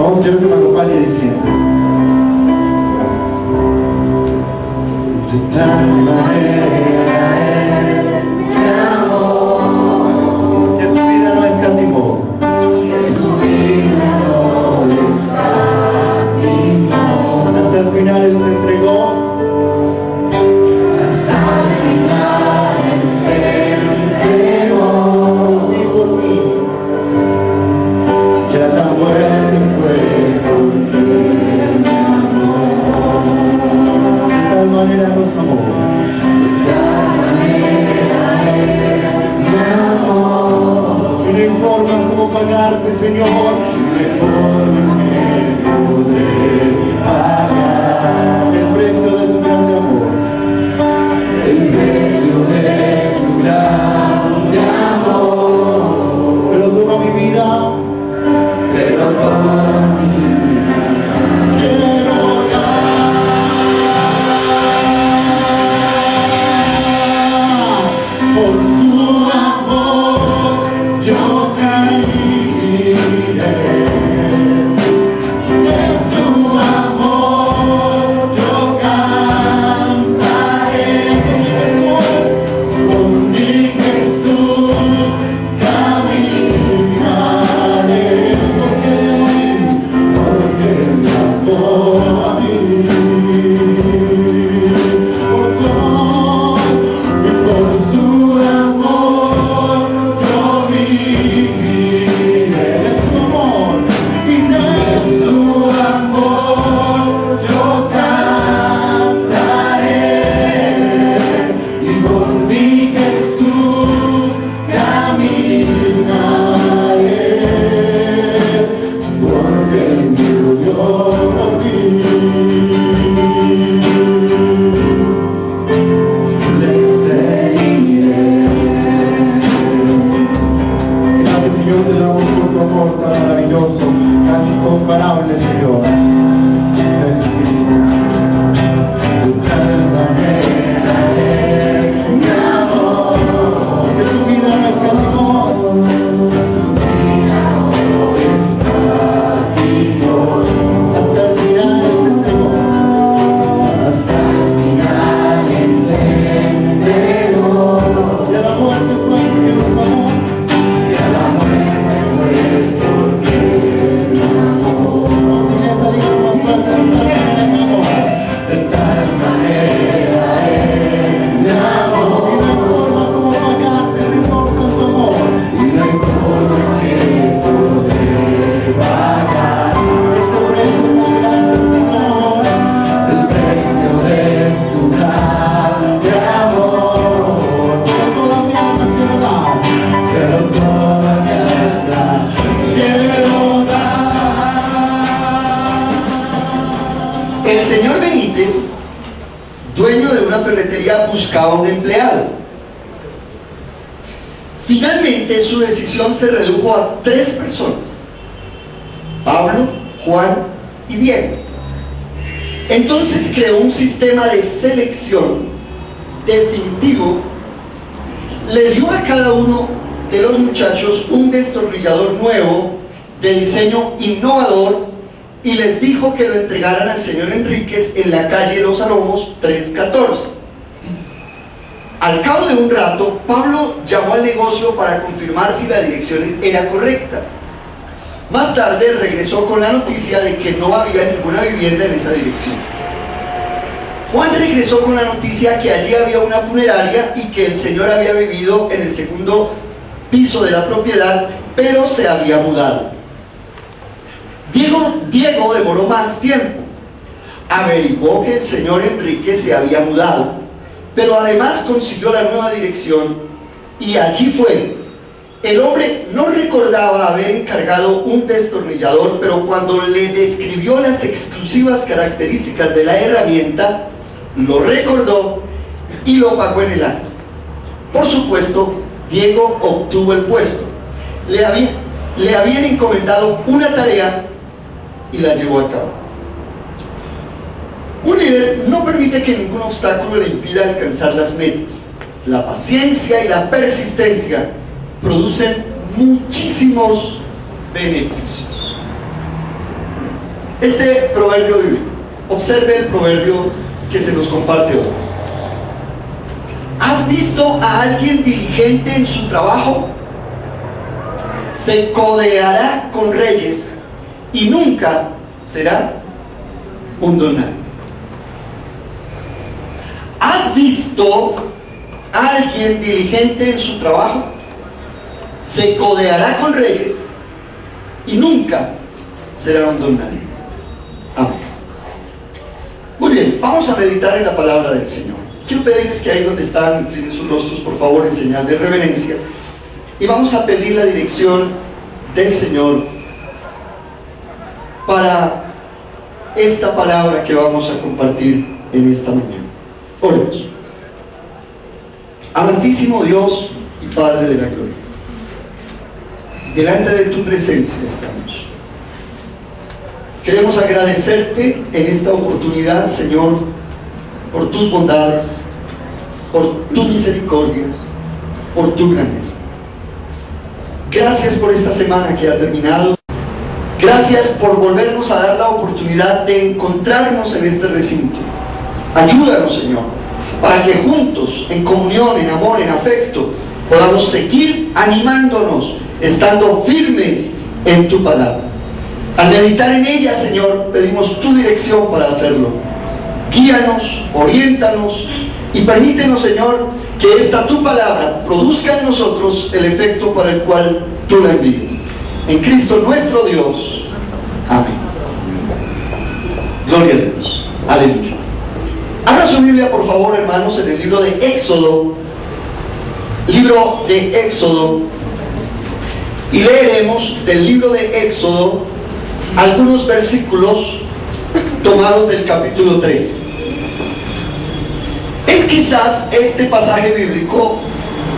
Vamos, quiero que me acompañe diciendo: de tal manera Él me amó, que su vida no escatimó, hasta el final Él se entregó. Pagarte, Señor, mejor que podré pagar el precio de tu grande amor, el precio de su grande amor. Pero toda mi vida quiero dar por su amor. Yo incomparable, Señor. Que tu vida no escatimó, hasta el final se entregó, y a la muerte fue el que nos amó. El señor Benítez, dueño de una ferretería, buscaba un empleado. Finalmente su decisión se redujo a 3 personas: Pablo, Juan y Diego. Entonces creó un sistema de selección definitivo. Le dio a cada uno de los muchachos un destornillador nuevo de diseño innovador y les dijo que lo entregaran al señor Enríquez en la calle Los Aromos 314. Al cabo de un rato, Pablo llamó al negocio para confirmar si la dirección era correcta. Más tarde regresó con la noticia de que no había ninguna vivienda en esa dirección. Juan regresó con la noticia que allí había una funeraria y que el señor había vivido en el segundo piso de la propiedad, pero se había mudado. Diego demoró más tiempo. Averiguó que el señor Enrique se había mudado, pero además consiguió la nueva dirección y allí fue. El hombre no recordaba haber encargado un destornillador, pero cuando le describió las exclusivas características de la herramienta, lo recordó y lo pagó en el acto. Por supuesto, Diego obtuvo el puesto. Le habían encomendado una tarea y la llevó a cabo. Un líder no permite que ningún obstáculo le impida alcanzar las metas. La paciencia y la persistencia producen muchísimos beneficios. este proverbio bíblico. Observe el proverbio que se nos comparte hoy. ¿Has visto a alguien diligente en su trabajo? Se codeará con reyes y nunca será un don nadie. ¿Has visto a alguien diligente en su trabajo? Se codeará con reyes y nunca será un don nadie. Amén. Muy bien, vamos a meditar en la palabra del Señor. Quiero pedirles que ahí donde están, inclinen sus rostros, por favor, en señal de reverencia. Y vamos a pedir la dirección del Señor para esta palabra que vamos a compartir en esta mañana. Oremos. Amantísimo Dios y Padre de la gloria, delante de tu presencia estamos. Queremos agradecerte en esta oportunidad, Señor, por tus bondades, por tu misericordia, por tu grandeza. Gracias por esta semana que ha terminado. Gracias por volvernos a dar la oportunidad de encontrarnos en este recinto. Ayúdanos, Señor, para que juntos, en comunión, en amor, en afecto, podamos seguir animándonos, estando firmes en tu palabra. Al meditar en ella, Señor, pedimos tu dirección para hacerlo. Guíanos, oriéntanos y permítenos, Señor, que esta tu palabra produzca en nosotros el efecto para el cual tú la envíes. En Cristo nuestro Dios. Amén. Gloria a Dios. Aleluya. Abra su Biblia, por favor, hermanos, en el libro de Éxodo. Libro de Éxodo. Y leeremos del libro de Éxodo algunos versículos tomados del capítulo 3. Es quizás este pasaje bíblico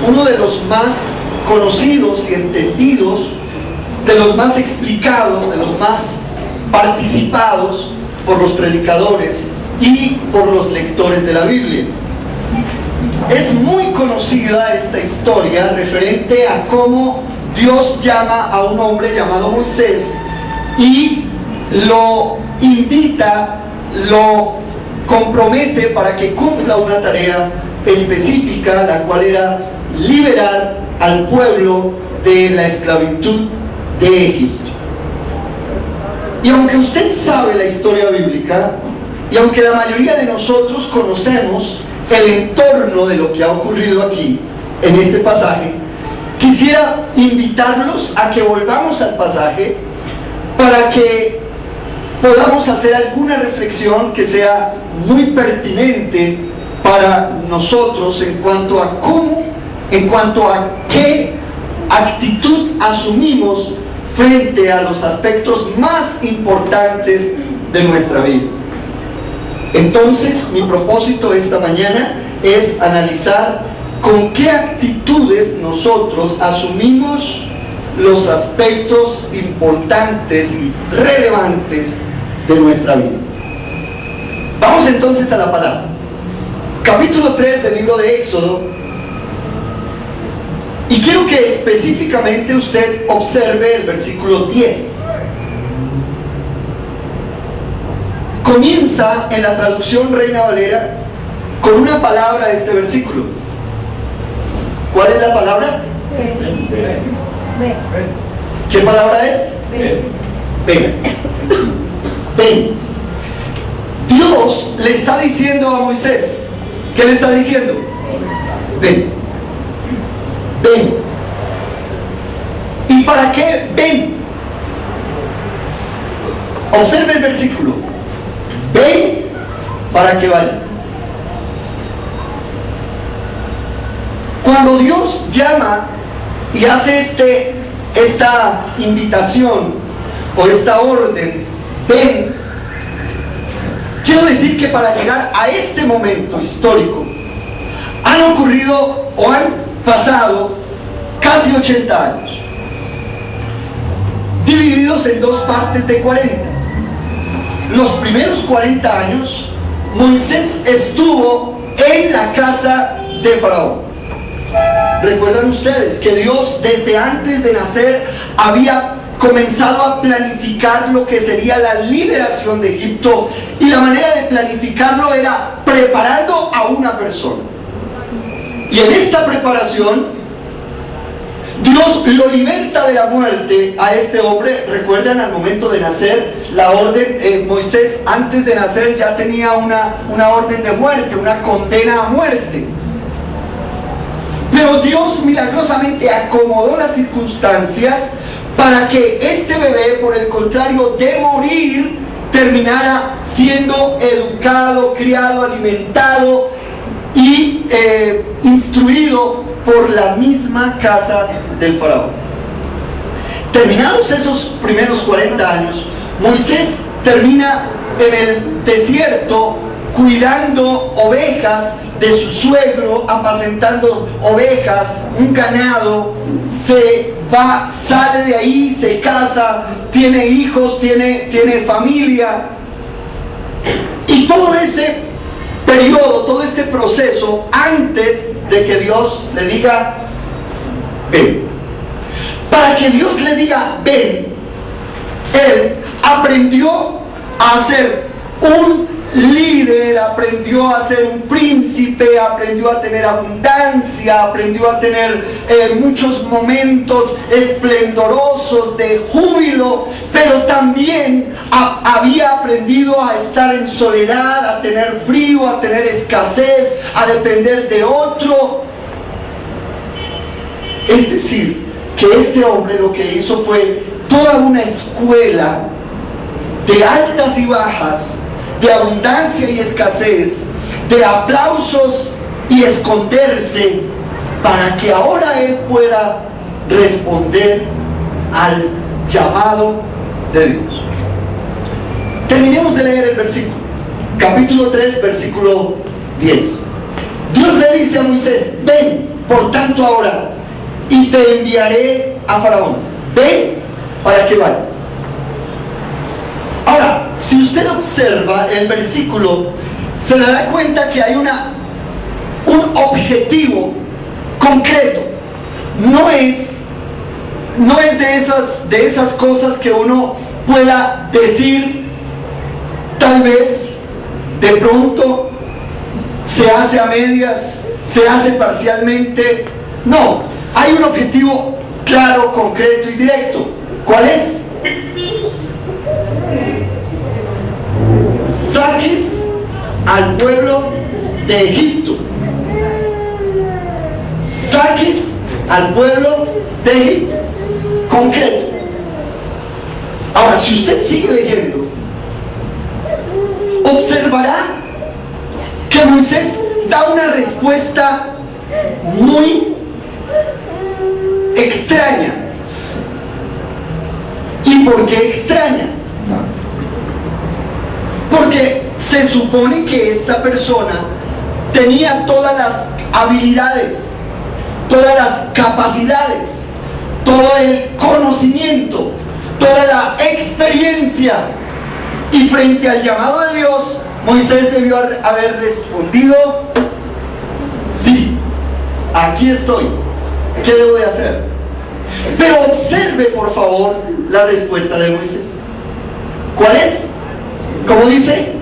uno de los más conocidos y entendidos, de los más explicados, de los más participados por los predicadores y por los lectores de la Biblia. Es muy conocida esta historia referente a cómo Dios llama a un hombre llamado Moisés y lo invita, lo compromete para que cumpla una tarea específica, la cual era liberar al pueblo de la esclavitud de Egipto. Y aunque usted sabe la historia bíblica, y aunque la mayoría de nosotros conocemos el entorno de lo que ha ocurrido aquí, en este pasaje, quisiera invitarlos a que volvamos al pasaje para que podamos hacer alguna reflexión que sea muy pertinente para nosotros en cuanto a cómo, en cuanto a qué actitud asumimos frente a los aspectos más importantes de nuestra vida. Entonces, mi propósito esta mañana es analizar con qué actitudes nosotros asumimos los aspectos importantes y relevantes de nuestra vida. Vamos entonces a la palabra. Capítulo 3 del libro de Éxodo. Y quiero que específicamente usted observe el versículo 10. Comienza en la traducción Reina Valera con una palabra de este versículo. ¿Cuál es la palabra? Ven. ¿Qué palabra es? Ven. Ven. Dios le está diciendo a Moisés, ¿qué le está diciendo? Ven. Ven. ¿Y para qué ven? Observe el versículo. Ven para que vayas. Cuando Dios llama y hace esta invitación o esta orden, ven, quiero decir que para llegar a este momento histórico han ocurrido o han pasado casi 80 años, divididos en dos partes de 40. Los primeros 40 años Moisés estuvo en la casa de Faraón. ¿Recuerdan ustedes que Dios desde antes de nacer había comenzado a planificar lo que sería la liberación de Egipto, y la manera de planificarlo era preparando a una persona. Y en esta preparación Dios lo liberta de la muerte a este hombre. Recuerdan, al momento de nacer, la orden, Moisés antes de nacer ya tenía una orden de muerte, una condena a muerte. Pero Dios milagrosamente acomodó las circunstancias para que este bebé, por el contrario de morir, terminara siendo educado, criado, alimentado y instruido por la misma casa del faraón. Terminados esos primeros 40 años, Moisés termina en el desierto cuidando ovejas de su suegro, apacentando ovejas, un ganado. Se va, sale de ahí, se casa, tiene hijos, tiene familia. Y todo ese periodo, todo este proceso, antes de que Dios le diga ven. Para que Dios le diga ven, él aprendió a ser un líder, aprendió a ser un príncipe, aprendió a tener abundancia, aprendió a tener muchos momentos esplendorosos de júbilo, pero también había aprendido a estar en soledad, a tener frío, a tener escasez, a depender de otro. Es decir, que este hombre lo que hizo fue toda una escuela de altas y bajas, de abundancia y escasez, de aplausos y esconderse, para que ahora él pueda responder al llamado de Dios. Terminemos de leer el versículo, capítulo 3, versículo 10. Dios le dice a Moisés: ven, por tanto, ahora, y te enviaré a Faraón. Ven para que vayas. Ahora, si usted observa el versículo, se dará cuenta que hay un objetivo concreto. No es de esas cosas que uno pueda decir, tal vez, de pronto, se hace a medias, se hace parcialmente. No, hay un objetivo claro, concreto y directo. ¿Cuál es? Saques al pueblo de Egipto. Saques al pueblo de Egipto. Concreto. Ahora, si usted sigue leyendo, observará que Moisés da una respuesta muy extraña. ¿Y por qué extraña? Porque se supone que esta persona tenía todas las habilidades, todas las capacidades, todo el conocimiento, toda la experiencia, y frente al llamado de Dios, Moisés debió haber respondido: sí, aquí estoy, ¿qué debo de hacer? Pero observe, por favor, la respuesta de Moisés. ¿Cuál es? ¿Cómo dice?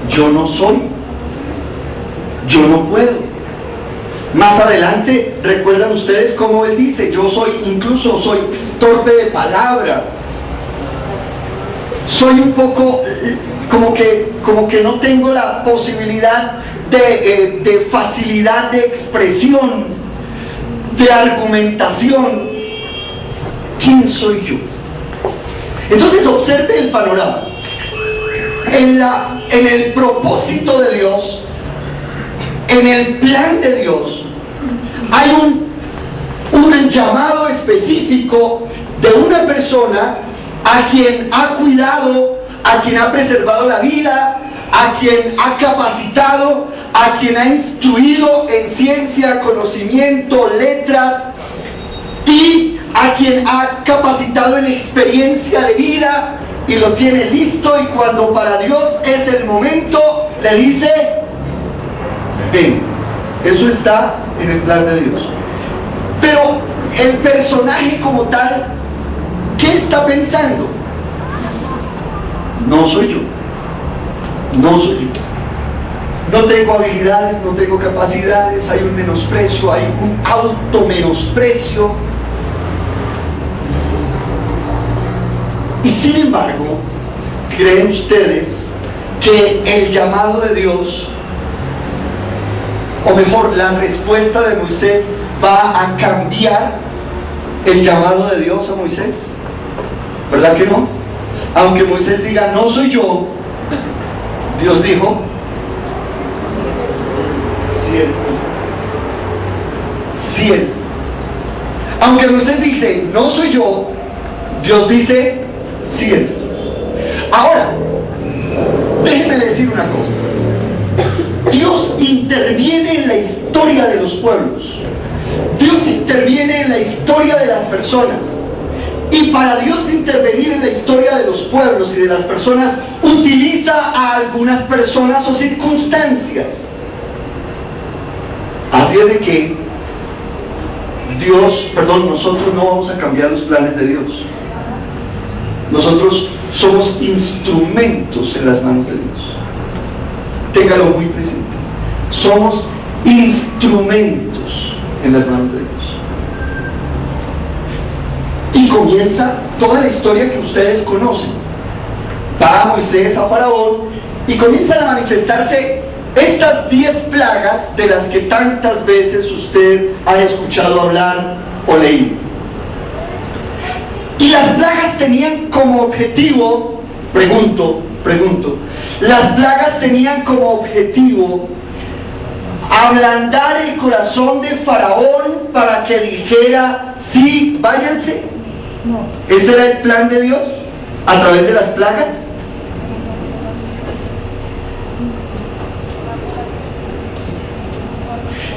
Yo no soy, yo no puedo. Más adelante, recuerdan ustedes cómo él dice: yo soy, incluso soy torpe de palabra, soy un poco como que no tengo la posibilidad de facilidad de expresión, de argumentación. ¿Quién soy yo? Entonces observe el panorama. En el propósito de Dios, en el plan de Dios, hay un llamado específico de una persona a quien ha cuidado, a quien ha preservado la vida, a quien ha capacitado, a quien ha instruido en ciencia, conocimiento, letras, y a quien ha capacitado en experiencia de vida, y lo tiene listo, y cuando para Dios es el momento, le dice: ven. Eso está en el plan de Dios. Pero el personaje como tal, ¿qué está pensando? No soy yo. No soy yo. No tengo habilidades, no tengo capacidades, hay un menosprecio, hay un automenosprecio. Y sin embargo, ¿creen ustedes que el llamado de Dios, o mejor, la respuesta de Moisés va a cambiar el llamado de Dios a Moisés? ¿Verdad que no? Aunque Moisés diga, no soy yo, Dios dijo, sí eres tú. Sí eres tú. Aunque Moisés dice, no soy yo, Dios dice, sí eres tú. Ahora, déjenme decir una cosa. Dios interviene en la historia de los pueblos. Dios interviene en la historia de las personas. Y para Dios intervenir en la historia de los pueblos y de las personas, utiliza a algunas personas o circunstancias. Así es de que nosotros no vamos a cambiar los planes de Dios. Nosotros somos instrumentos en las manos de Dios. Téngalo muy presente. Somos instrumentos en las manos de Dios. Y comienza toda la historia que ustedes conocen. Va Moisés a Faraón y comienzan a manifestarse estas 10 plagas de las que tantas veces usted ha escuchado hablar o leído. Y las plagas tenían como objetivo, pregunto, las plagas tenían como objetivo ablandar el corazón de Faraón para que dijera, sí, váyanse. No. ¿Ese era el plan de Dios a través de las plagas?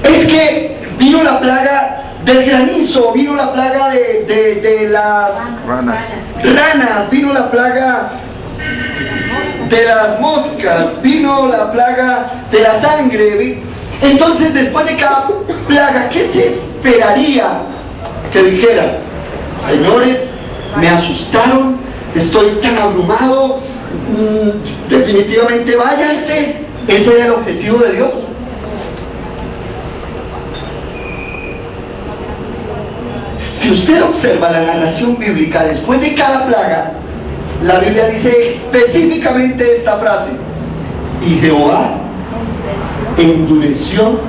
Es que vino la plaga del granizo, vino la plaga de las ranas, vino la plaga de las moscas, vino la plaga de la sangre. Entonces, después de cada plaga, ¿qué se esperaría que dijera? Señores, me asustaron, estoy tan abrumado, definitivamente váyanse. ¿Ese era el objetivo de Dios? Si usted observa la narración bíblica, después de cada plaga, la Biblia dice específicamente esta frase: y Jehová endureció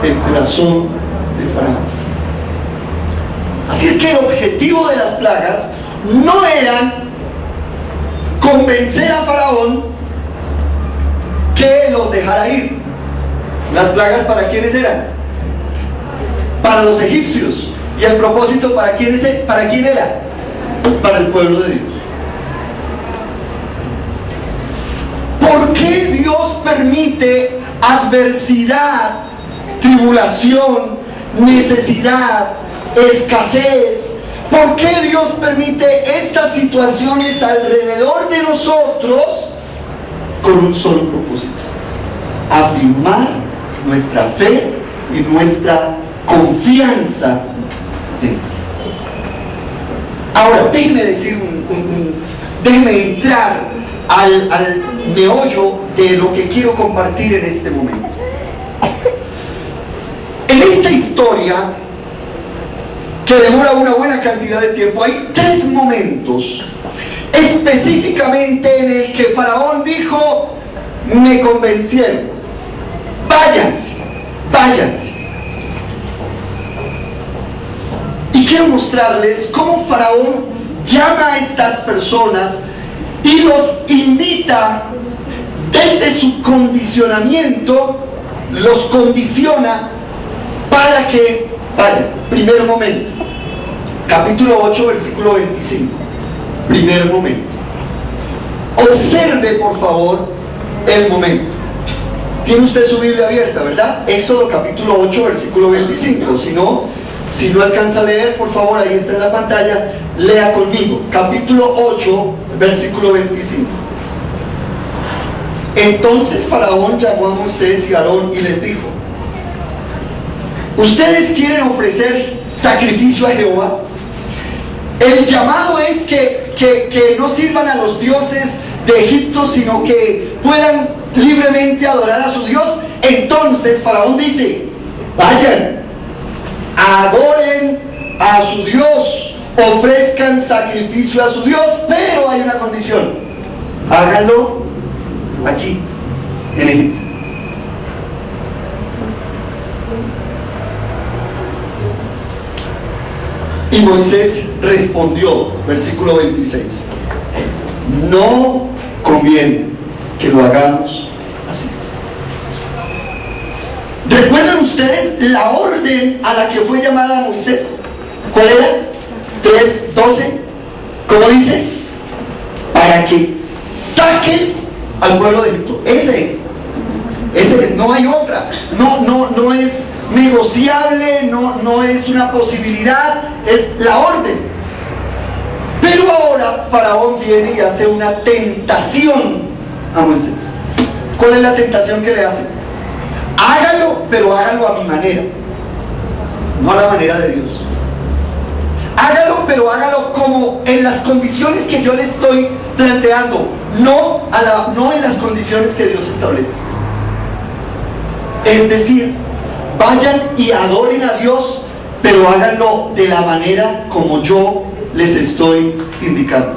el corazón de Faraón. Así es que el objetivo de las plagas no era convencer a Faraón que los dejara ir. Las plagas, ¿para quiénes eran? Para los egipcios. ¿Y el propósito para quién era? Para el pueblo de Dios. ¿Por qué Dios permite adversidad, tribulación, necesidad, escasez? ¿Por qué Dios permite estas situaciones alrededor de nosotros? Con un solo propósito: afirmar nuestra fe y nuestra confianza. Ahora, déjeme entrar al meollo de lo que quiero compartir en este momento. En esta historia, que demora una buena cantidad de tiempo, hay 3 momentos específicamente en el que Faraón dijo: me convencieron, váyanse, váyanse. Y quiero mostrarles cómo Faraón llama a estas personas y los invita desde su condicionamiento, los condiciona para que vayan. Primer momento, capítulo 8, versículo 25. Primer momento. Observe, por favor, el momento. Tiene usted su Biblia abierta, ¿verdad? Éxodo capítulo 8, versículo 25. Si no alcanza a leer, por favor, ahí está en la pantalla, lea conmigo. Capítulo 8, versículo 25. Entonces Faraón llamó a Moisés y a Aarón y les dijo: ustedes quieren ofrecer sacrificio a Jehová. El llamado es que no sirvan a los dioses de Egipto, sino que puedan libremente adorar a su Dios. Entonces Faraón dice: vayan, adoren a su Dios, ofrezcan sacrificio a su Dios, pero hay una condición: háganlo aquí, en Egipto. Y Moisés respondió, versículo 26, no conviene que lo hagamos así. ¿Recuerdan ustedes la orden a la que fue llamada Moisés? ¿Cuál era? 3:12. ¿Cómo dice? Para que saques al pueblo de Egipto. Ese es, no hay otra. No es negociable, no es una posibilidad, es la orden. Pero ahora Faraón viene y hace una tentación a Moisés. ¿Cuál es la tentación que le hace? Hágalo, pero hágalo a mi manera, no a la manera de Dios. Hágalo, pero hágalo como en las condiciones que yo le estoy planteando, no en las condiciones que Dios establece. Es decir, vayan y adoren a Dios, pero háganlo de la manera como yo les estoy indicando.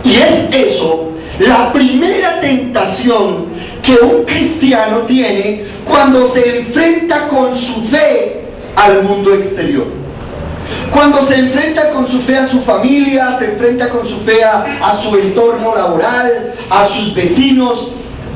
Y es eso la primera tentación que un cristiano tiene cuando se enfrenta con su fe al mundo exterior. Cuando se enfrenta con su fe a su familia, se enfrenta con su fe a su entorno laboral, a sus vecinos.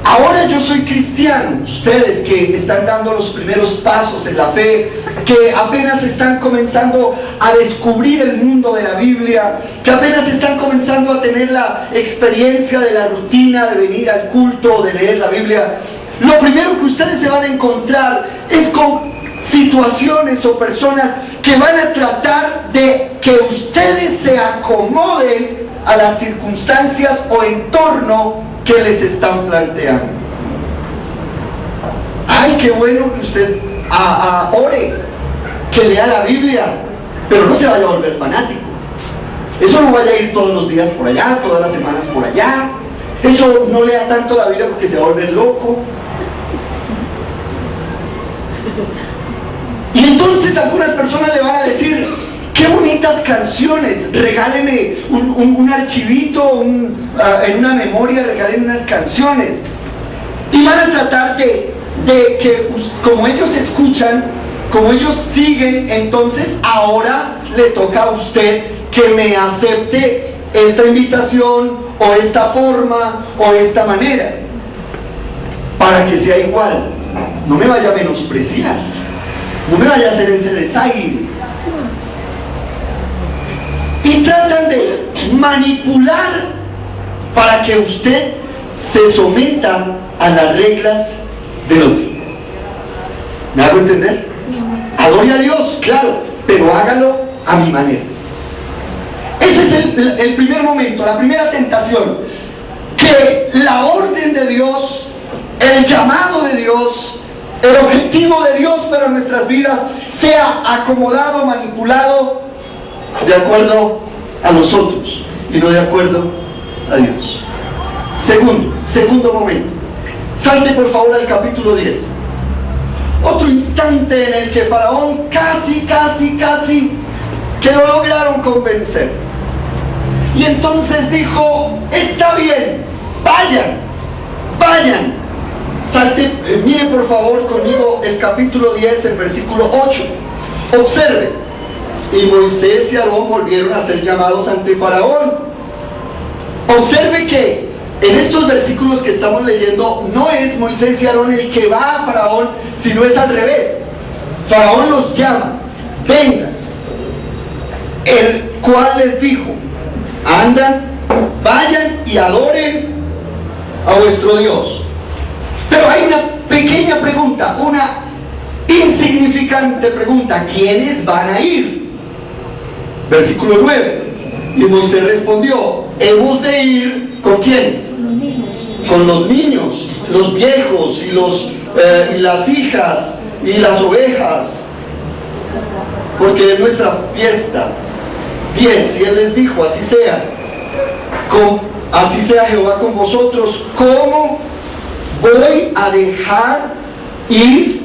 Ahora yo soy cristiano, ustedes que están dando los primeros pasos en la fe, que apenas están comenzando a descubrir el mundo de la Biblia, que apenas están comenzando a tener la experiencia de la rutina de venir al culto, de leer la Biblia, lo primero que ustedes se van a encontrar es con situaciones o personas que van a tratar de que ustedes se acomoden a las circunstancias o entorno que les están planteando. Ay, qué bueno que usted ore, que lea la Biblia, pero no se vaya a volver fanático. Eso no vaya a ir todos los días por allá, todas las semanas por allá. Eso no lea tanto la Biblia porque se va a volver loco. Y entonces algunas personas le van a decir: qué bonitas canciones, regáleme un archivito, en una memoria, regáleme unas canciones. Y van a tratar de que, como ellos escuchan, como ellos siguen, entonces ahora le toca a usted que me acepte esta invitación, o esta forma, o esta manera, para que sea igual. No me vaya a menospreciar, no me vaya a hacer ese desaire. Y tratan de manipular para que usted se someta a las reglas del otro. ¿Me hago entender? Adore a Dios, claro, pero hágalo a mi manera. Ese es el primer momento, la primera tentación. Que la orden de Dios, el llamado de Dios, el objetivo de Dios para nuestras vidas sea acomodado, manipulado de acuerdo a nosotros y no de acuerdo a Dios. Segundo momento. Salte por favor al capítulo 10. Otro instante en el que Faraón casi que lo lograron convencer. Y entonces dijo: está bien, vayan. Salte, mire por favor conmigo el capítulo 10, el versículo 8. Observe: y Moisés y Aarón volvieron a ser llamados ante Faraón. Observe que en estos versículos que estamos leyendo no es Moisés y Aarón el que va a Faraón, sino es al revés. Faraón los llama: vengan. El cual les dijo: andan, vayan y adoren a vuestro Dios. Pero hay una pequeña pregunta, una insignificante pregunta: ¿quiénes van a ir? Versículo 9. Y Moisés respondió: hemos de ir ¿con quiénes? Con los niños, los viejos y las hijas y las ovejas. porque es nuestra fiesta. 10, y Él les dijo, así sea, así sea Jehová con vosotros. ¿Cómo voy a dejar ir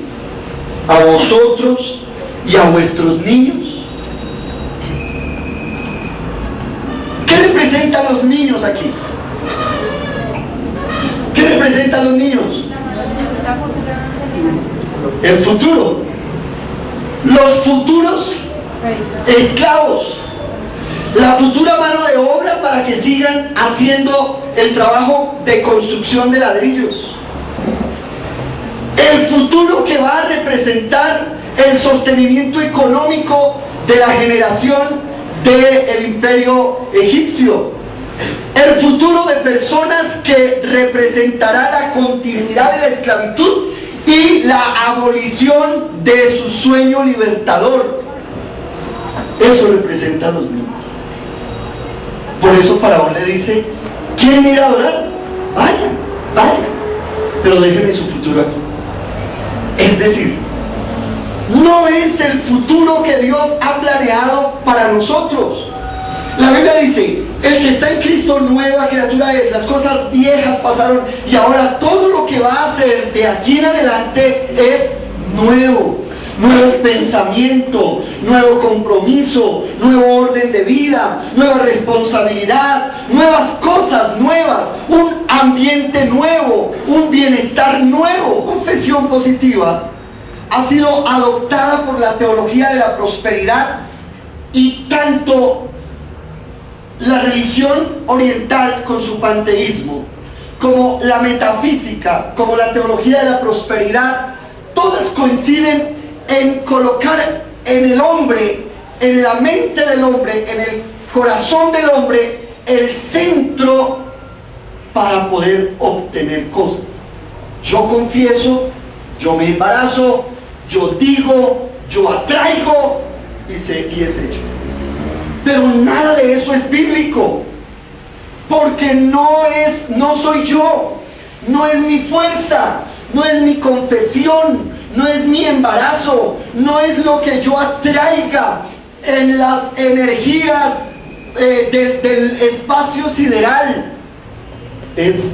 a vosotros y a vuestros niños? ¿Qué representan los niños aquí? ¿Qué representan los niños? El futuro. Los futuros esclavos. La futura mano de obra para que sigan haciendo el trabajo de construcción de ladrillos. El futuro que va a representar el sostenimiento económico de la generación del imperio egipcio. El futuro de personas que representará la continuidad de la esclavitud y la abolición de su sueño libertador. Eso representa a los niños. Por eso Faraón le dice, ¿quieren ir a adorar? Vayan, vayan, pero déjenme su futuro aquí. Es decir, no es el futuro que Dios ha planeado para nosotros. La Biblia dice, el que está en Cristo nueva criatura es, las cosas viejas pasaron y ahora todo lo que va a hacer de aquí en adelante es nuevo. Nuevo pensamiento, nuevo compromiso, nuevo orden de vida, nueva responsabilidad, nuevas cosas nuevas, un ambiente nuevo, un bienestar nuevo. Confesión positiva ha sido adoptada por la teología de la prosperidad, y tanto la religión oriental con su panteísmo, como la metafísica, como la teología de la prosperidad, todas coinciden en colocar en el hombre, en la mente del hombre, en el corazón del hombre, el centro para poder obtener cosas. Yo confieso, yo me embarazo, yo digo, yo atraigo y es hecho. Pero nada de eso es bíblico, porque no soy yo, no es mi fuerza, no es mi confesión, no es mi embarazo, no es lo que yo atraiga en las energías del espacio sideral. Es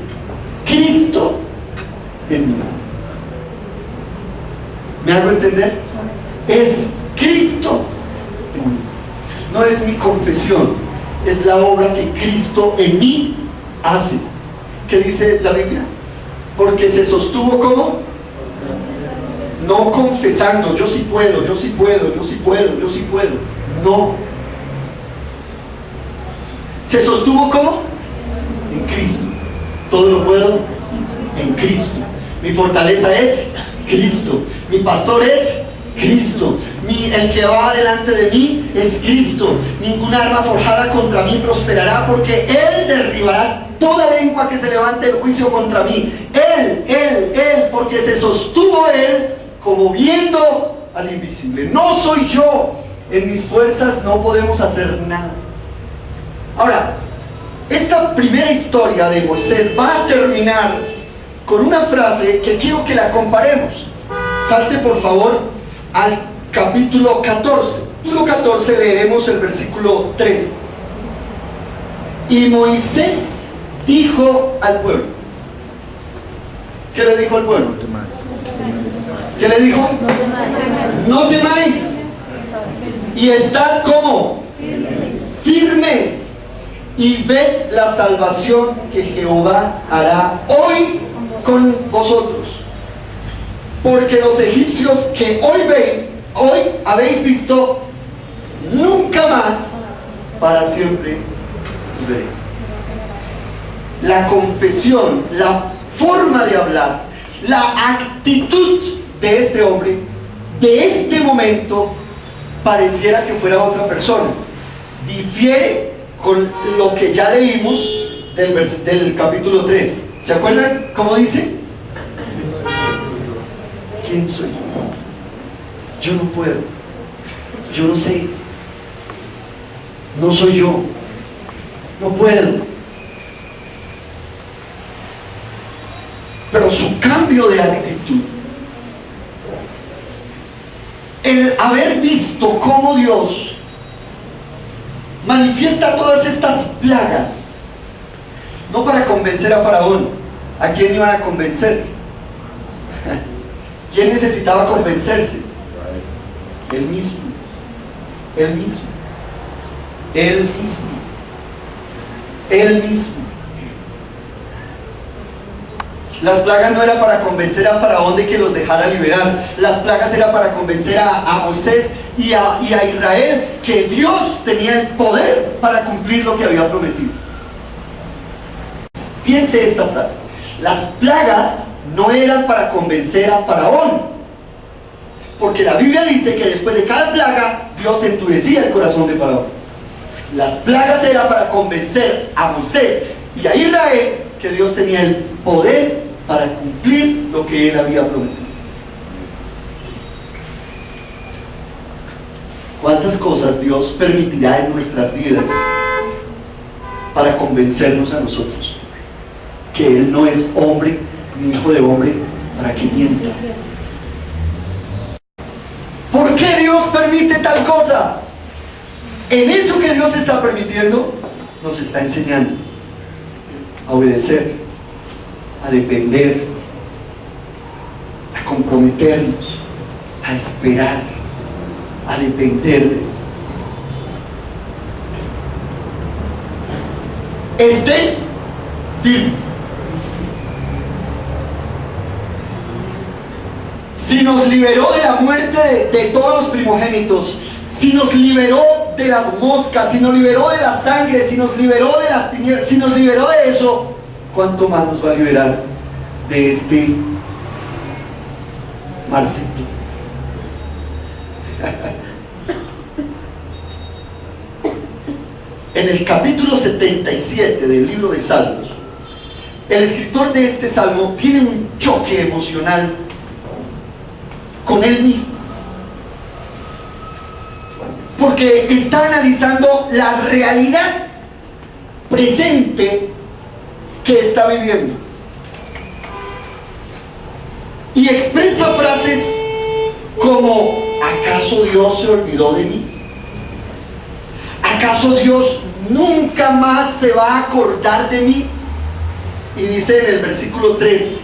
Cristo en mí. ¿Me hago entender? Es Cristo en mí. No es mi confesión, es la obra que Cristo en mí hace. ¿Qué dice la Biblia? Porque se sostuvo como no confesando, yo sí puedo, yo sí puedo, yo sí puedo, yo sí puedo. No. Se sostuvo como en Cristo. Todo lo puedo en Cristo. Mi fortaleza es Cristo. Mi pastor es Cristo. El que va delante de mí es Cristo. Ninguna arma forjada contra mí prosperará, porque Él derribará toda lengua que se levante en juicio contra mí. Él, porque se sostuvo Él como viendo al invisible. No soy yo. En mis fuerzas no podemos hacer nada. Ahora, esta primera historia de Moisés va a terminar con una frase que quiero que la comparemos. Salte por favor al capítulo 14. Capítulo 14 leeremos el versículo 13. Y Moisés dijo al pueblo. ¿Qué le dijo al pueblo? ¿Qué le dijo? No temáis. Y estad como firmes. Y ved la salvación que Jehová hará hoy con vosotros. Porque los egipcios que hoy habéis visto, nunca más para siempre veréis. La confesión, la forma de hablar, la actitud de este hombre, de este momento, pareciera que fuera otra persona. Difiere con lo que ya leímos del capítulo 3. ¿Se acuerdan cómo dice? ¿Quién soy yo? Yo no puedo. Yo no sé. No soy yo. No puedo. Pero su cambio de actitud el haber visto cómo Dios manifiesta todas estas plagas, no para convencer a Faraón. ¿A quién iban a convencer? ¿Quién necesitaba convencerse? Él mismo. Él mismo. Él mismo. Él mismo. Las plagas no eran para convencer a Faraón de que los dejara liberar. Las plagas eran para convencer a Moisés y a Israel que Dios tenía el poder para cumplir lo que había prometido. Piense esta frase: las plagas no eran para convencer a Faraón, porque la Biblia dice que después de cada plaga Dios endurecía el corazón de Faraón. Las plagas eran para convencer a Moisés y a Israel que Dios tenía el poder para cumplir lo que Él había prometido. ¿Cuántas cosas Dios permitirá en nuestras vidas para convencernos a nosotros que Él no es hombre ni hijo de hombre para que mienta? ¿Por qué Dios permite tal cosa? En eso que Dios está permitiendo, nos está enseñando a obedecer, a depender, a comprometernos, a esperar, a depender de Dios. Estén firmes. Si nos liberó de la muerte de todos los primogénitos, si nos liberó de las moscas, si nos liberó de la sangre, si nos liberó de las tinieblas, si nos liberó de eso, ¿cuánto más nos va a liberar de este marcito? En el capítulo 77 del libro de Salmos, el escritor de este salmo tiene un choque emocional con él mismo, porque está analizando la realidad presente que está viviendo y expresa frases como: ¿acaso Dios se olvidó de mí? ¿Acaso Dios nunca más se va a acordar de mí? Y dice en el versículo 3: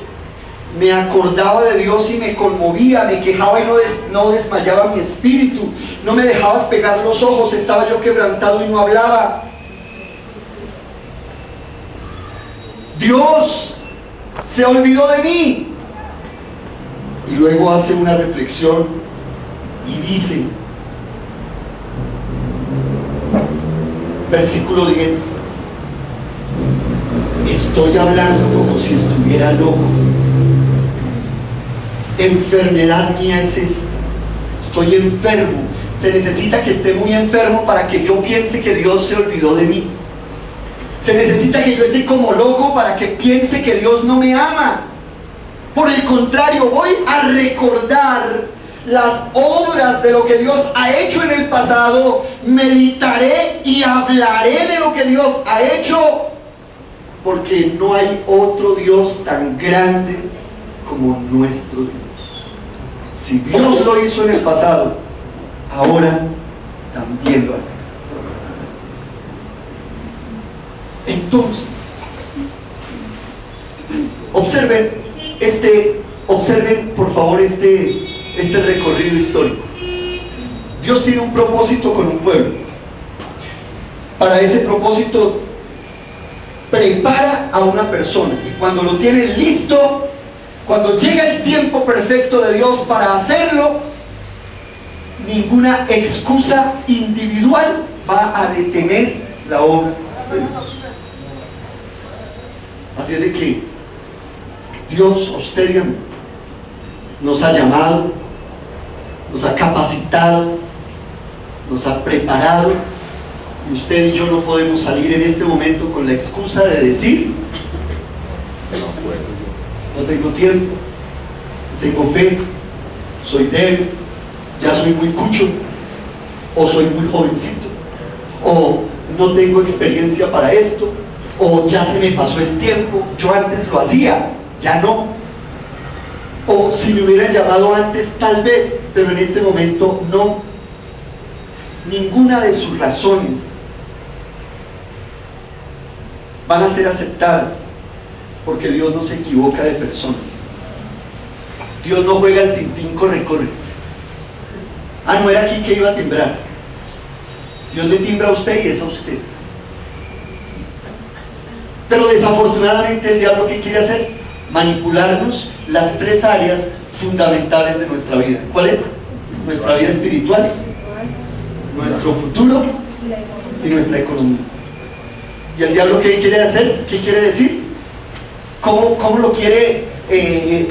me acordaba de Dios y me conmovía, me quejaba y no desmayaba mi espíritu, no me dejabas pegar los ojos, estaba yo quebrantado y no hablaba. Dios se olvidó de mí. Y luego hace una reflexión y dice, versículo 10: estoy hablando como si estuviera loco. Enfermedad mía es esta. Estoy enfermo. Se necesita que esté muy enfermo para que yo piense que Dios se olvidó de mí. Se necesita que yo esté como loco para que piense que Dios no me ama. Por el contrario, voy a recordar las obras de lo que Dios ha hecho en el pasado, meditaré y hablaré de lo que Dios ha hecho, porque no hay otro Dios tan grande como nuestro Dios. Si Dios lo hizo en el pasado, ahora también lo hará. Entonces, observen por favor este recorrido histórico. Dios tiene un propósito con un pueblo. Para ese propósito prepara a una persona, y cuando lo tiene listo, cuando llega el tiempo perfecto de Dios para hacerlo, ninguna excusa individual va a detener la obra de Dios. Así es de que Dios a usted y a mí nos ha llamado, nos ha capacitado, nos ha preparado, y usted y yo no podemos salir en este momento con la excusa de decir: no tengo tiempo, no tengo fe, soy débil, ya soy muy cucho, o soy muy jovencito, o no tengo experiencia para esto, o ya se me pasó el tiempo, yo antes lo hacía, ya no, o si me hubieran llamado antes tal vez, pero en este momento no. Ninguna de sus razones van a ser aceptadas, porque Dios no se equivoca de personas. Dios no juega al tintín corre-corre. Ah, no era aquí que iba a timbrar. Dios le timbra a usted y es a usted. Pero desafortunadamente el diablo, ¿qué quiere hacer? Manipularnos las tres áreas fundamentales de nuestra vida. ¿Cuál es? Nuestra vida espiritual, nuestro futuro y nuestra economía. ¿Y el diablo qué quiere hacer? ¿Qué quiere decir? ¿Cómo lo quiere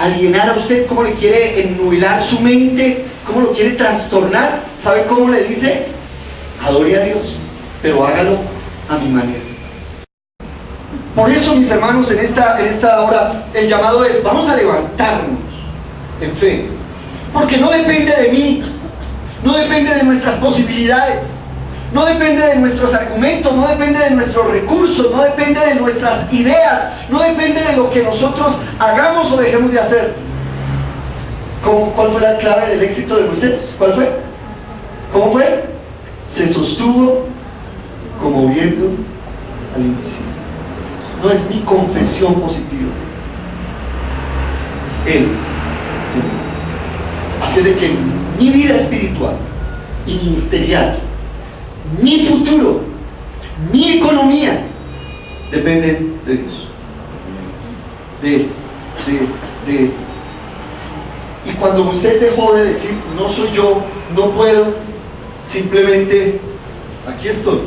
alienar a usted? ¿Cómo le quiere ennubilar su mente? ¿Cómo lo quiere trastornar? ¿Sabe cómo le dice? Adore a Dios, pero hágalo a mi manera. Por eso, mis hermanos, en esta hora el llamado es: vamos a levantarnos en fe, porque no depende de mí, no depende de nuestras posibilidades, no depende de nuestros argumentos, no depende de nuestros recursos, no depende de nuestras ideas, no depende de lo que nosotros hagamos o dejemos de hacer. ¿Cuál fue la clave del éxito de Moisés? ¿Cuál fue? ¿Cómo fue? Se sostuvo como viendo al invisible. No es mi confesión positiva, es Él. Así de que mi vida espiritual y ministerial, mi futuro, mi economía dependen de Dios, de Él. Y cuando Moisés dejó de decir no soy yo, no puedo, simplemente aquí estoy,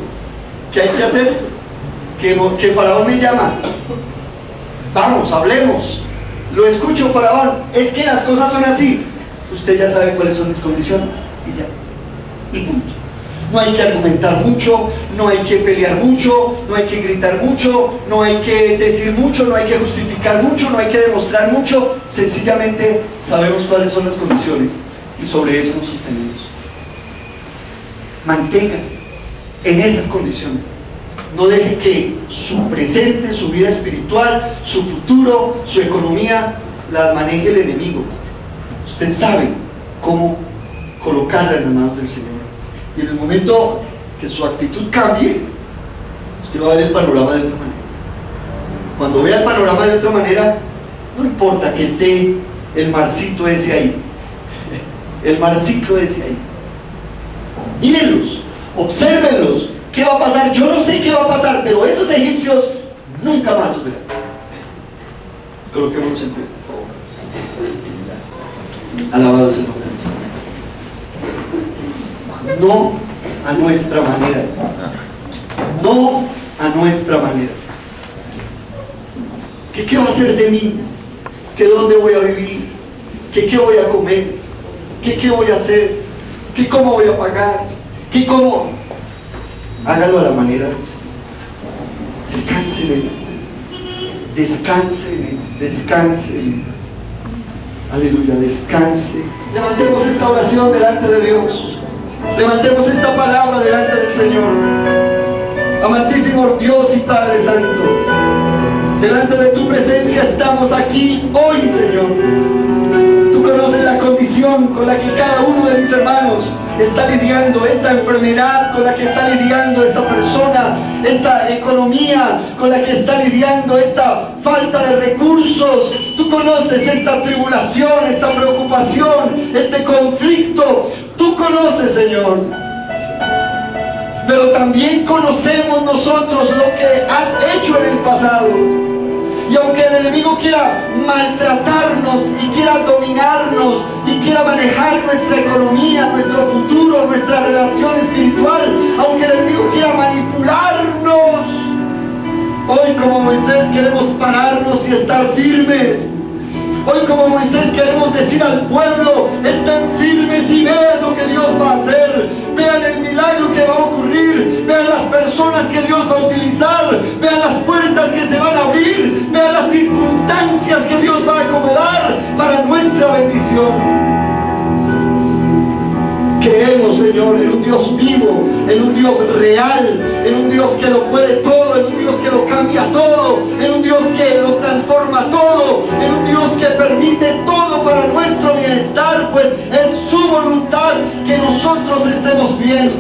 ¿qué hay que hacer? Que Faraón me llama, vamos, hablemos, lo escucho, Faraón, es que las cosas son así. Usted ya sabe cuáles son mis condiciones y ya, y punto. No hay que argumentar mucho, no hay que pelear mucho, no hay que gritar mucho, no hay que decir mucho, no hay que justificar mucho, no hay que demostrar mucho. Sencillamente sabemos cuáles son las condiciones y sobre eso nos sostenemos. Manténgase en esas condiciones. No deje que su presente, su vida espiritual, su futuro, su economía la maneje el enemigo. Usted sabe cómo colocarla en las manos del Señor. Y en el momento que su actitud cambie, usted va a ver el panorama de otra manera. Cuando vea el panorama de otra manera, no importa que esté el marcito ese ahí, el marcito ese ahí. Mírenlos, obsérvenlos. ¿Qué va a pasar? Yo no sé qué va a pasar, pero esos egipcios nunca más los verán. Coloquémonos en pie, por favor. Alabado sea el nombre del Señor. No a nuestra manera. No a nuestra manera. ¿Qué va a hacer de mí? ¿Qué dónde voy a vivir? ¿Qué voy a comer? ¿Qué voy a hacer? ¿Cómo voy a pagar? ¿Cómo? Hágalo a la manera del Señor. Descanse en Él. Descanse en Él. Descanse en Él. Aleluya, descanse. Levantemos esta oración delante de Dios. Levantemos esta palabra delante del Señor. Amantísimo Dios y Padre Santo, delante de tu presencia estamos aquí hoy, Señor. Tú conoces la condición con la que cada uno de mis hermanos está lidiando, esta enfermedad con la que está lidiando esta persona, esta economía con la que está lidiando, esta falta de recursos. Tú conoces esta tribulación, esta preocupación, este conflicto. Tú conoces, Señor. Pero también conocemos nosotros lo que has hecho en el pasado. Y aunque el enemigo quiera maltratarnos y quiera dominarnos y quiera manejar nuestra economía, nuestro futuro, nuestra relación espiritual, aunque el enemigo quiera manipularnos, hoy como Moisés queremos pararnos y estar firmes. Hoy como Moisés queremos decir al pueblo: estén firmes y vean lo que Dios va a hacer, vean el milagro que va a ocurrir, vean las personas que Dios va a utilizar, vean las puertas que se van a abrir, vean las circunstancias que Dios va a acomodar para nuestra bendición. Creemos, Señor, en un Dios vivo, en un Dios real, en un Dios que lo puede todo, en un Dios que lo cambia todo, en un Dios que lo transforma todo, en un Dios que que permite todo para nuestro bienestar, pues es su voluntad que nosotros estemos bien.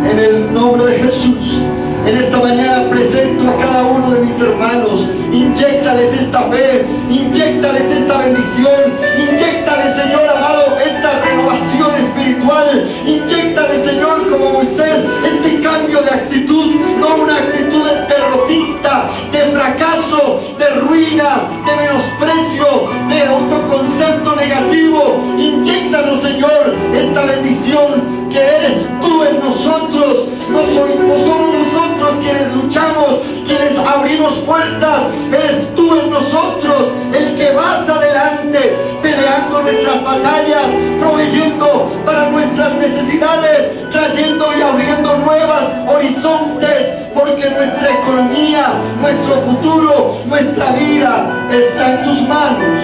En el nombre de Jesús, en esta mañana presento a cada uno de mis hermanos. Inyéctales esta fe, inyéctales esta bendición, inyéctales, Señor amado, esta renovación espiritual. Inyéctales, Señor, como Moisés, este cambio de actitud, no una actitud derrotista, de fracaso, de ruina, de menosprecio, de autoconcepto negativo. Inyéctanos, Señor, esta bendición que eres tú en nosotros. No somos nosotros quienes luchamos, quienes abrimos puertas. Eres tú en nosotros, el que vas adelante, peleando nuestras batallas, proveyendo para nuestras necesidades, trayendo y abriendo nuevos horizontes, porque nuestra economía, nuestro futuro, nuestra vida está en tus manos.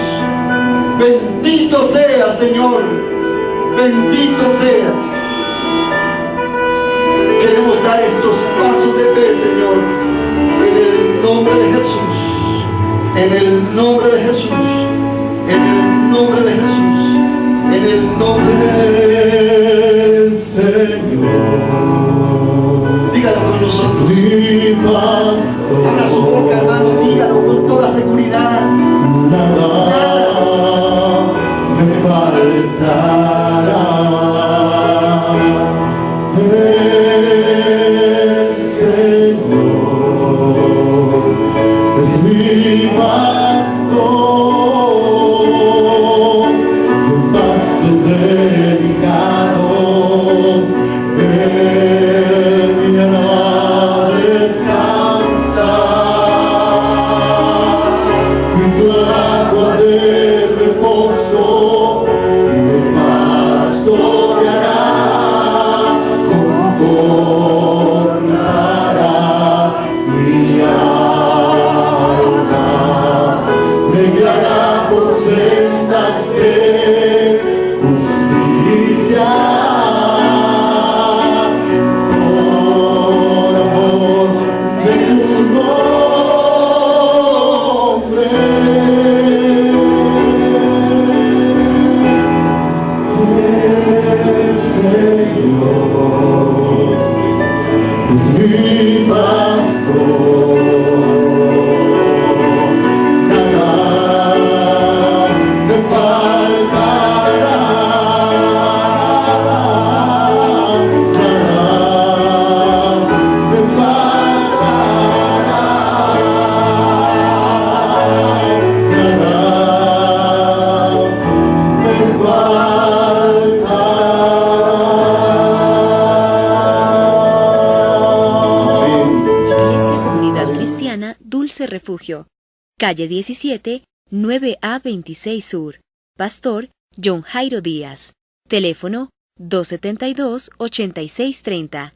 Bendito seas, Señor, bendito seas. Queremos dar estos pasos de fe, Señor, en el nombre de Jesús, en el nombre de Jesús, en el nombre de Jesús, en el nombre del Señor. Dígalo con nosotros. Abra su boca, hermano, dígalo con toda seguridad. Nada me faltará. Refugio, calle 17, 9A 26 Sur. Pastor John Jairo Díaz. Teléfono 272-8630.